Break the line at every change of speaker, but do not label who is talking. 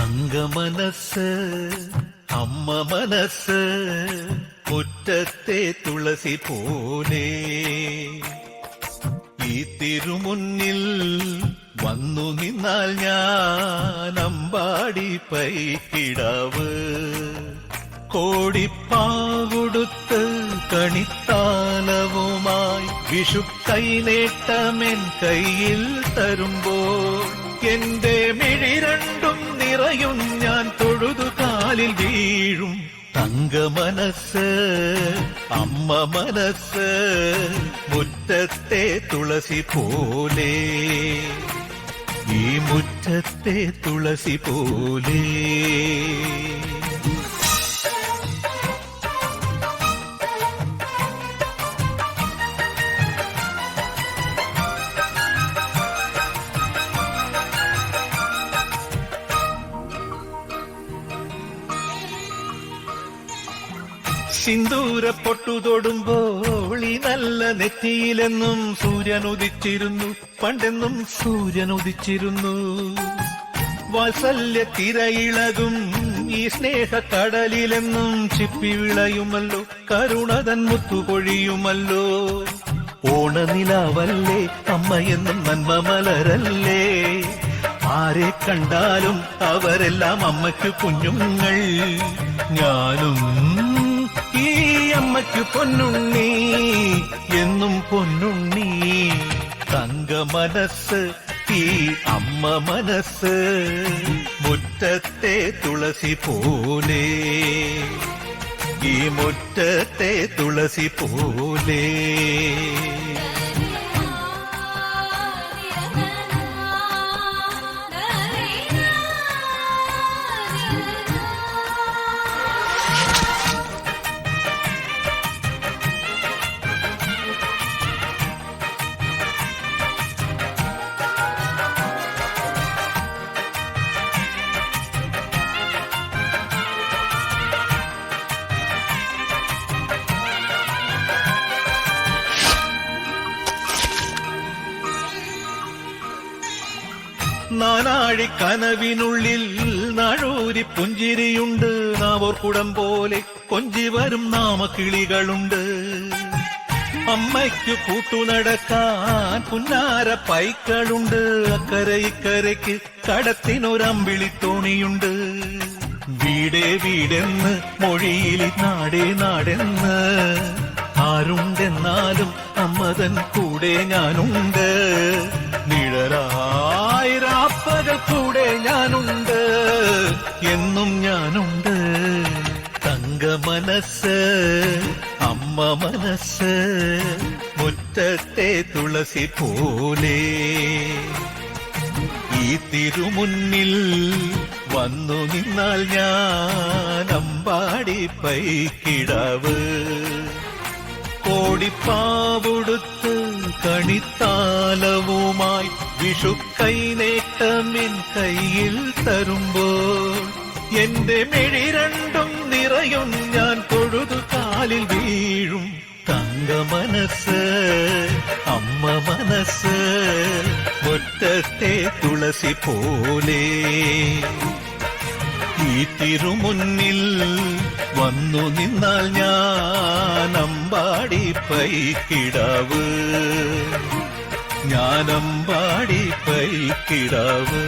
തങ്ക മനസ്സ് അമ്മ മനസ്സ് മുറ്റത്തെ തുളസി പോലെ ഈ തിരുമുന്നിൽ വന്നു നിന്നാൽ ഞാൻ അമ്പാടി പൈക്കിടാവ് കോടിപ്പാകൊടുത്ത് കണിത്താലവുമായി വിഷു കൈനേട്ടമെൻ കയ്യിൽ തരുമ്പോൾ എന്റെ മിഴി രണ്ടും നിറയും ഞാൻ തൊഴുതു കാലിൽ വീഴും തങ്ക മനസ്സ് അമ്മ മനസ്സ് മുറ്റത്തെ തുളസി പോലെ ഈ മുറ്റത്തെ തുളസി പോലെ സിന്ദൂര പൊട്ടു തൊടുമ്പോൾ ഈ നല്ല നെറ്റിയിലെന്നും സൂര്യൻ ഉദിച്ചിരുന്നു പണ്ടെന്നും സൂര്യൻ ഉദിച്ചിരുന്നു വാത്സല്യ തിരയിളകും ഈ സ്നേഹക്കടലിലെന്നും ചിപ്പി വിളയുമല്ലോ കരുണതൻ മുത്തുപൊഴിയുമല്ലോ ഓണനിലാവല്ലേ അമ്മയെന്നും നന്മ മലരല്ലേ ആരെ കണ്ടാലും അവരെല്ലാം അമ്മയ്ക്ക് കുഞ്ഞുങ്ങൾ ഞാനും ഈ അമ്മയ്ക്ക് പൊന്നുണ്ണി എന്നും പൊന്നുണ്ണി തങ്ക മനസ്സ് ഈ അമ്മ മനസ്സ് മുറ്റത്തെ തുളസി പോലെ ഈ മുറ്റത്തെ തുളസി പോലെ നാനാഴി കനവിനുള്ളിൽ നാഴൂരി പുഞ്ചിരിയുണ്ട് നാവോർക്കുടം പോലെ കൊഞ്ചി വരും നാമക്കിളികളുണ്ട് അമ്മയ്ക്ക് കൂട്ടുനടക്കാൻ പുന്നാര പൈക്കളുണ്ട് അക്കരെ ഇക്കരയ്ക്ക് കടത്തിനൊരമ്പിളിത്തോണിയുണ്ട് വീടേ വീടെന്ന് മൊഴിയിൽ നാടേ നാടെന്ന് ആരുണ്ടെന്നാലും അമ്മതൻ കൂടെ ഞാനുണ്ട് നിഴലായിരാപ്പകൽ കൂടെ ഞാനുണ്ട് എന്നും ഞാനുണ്ട് തങ്ക മനസ്സ് അമ്മ മനസ്സ് മുറ്റത്തെ തുളസി പോലെ ഈ തിരുമുന്നിൽ വന്നു നിന്നാൽ ഞാൻ അമ്പാടി പൈക്കിടാവ് കോടിപ്പാവൊടുത്ത് കണിത്താലവുമായി വിഷു കൈനേട്ടമെൻ കയ്യിൽ തരുമ്പോൾ എന്റെ മിഴി രണ്ടും നിറയും ഞാൻ തൊഴുതു കാലിൽ വീഴും തങ്ക മനസ്സ് അമ്മ മനസ്സ് മുറ്റത്തെ തുളസി പോലെ ഈ തിരുമുന്നിൽ വന്നു നിന്നാൽ ഞാൻ അമ്പാടി പൈക്കിടാവ് ഞാൻ അമ്പാടി പൈക്കിടാവ്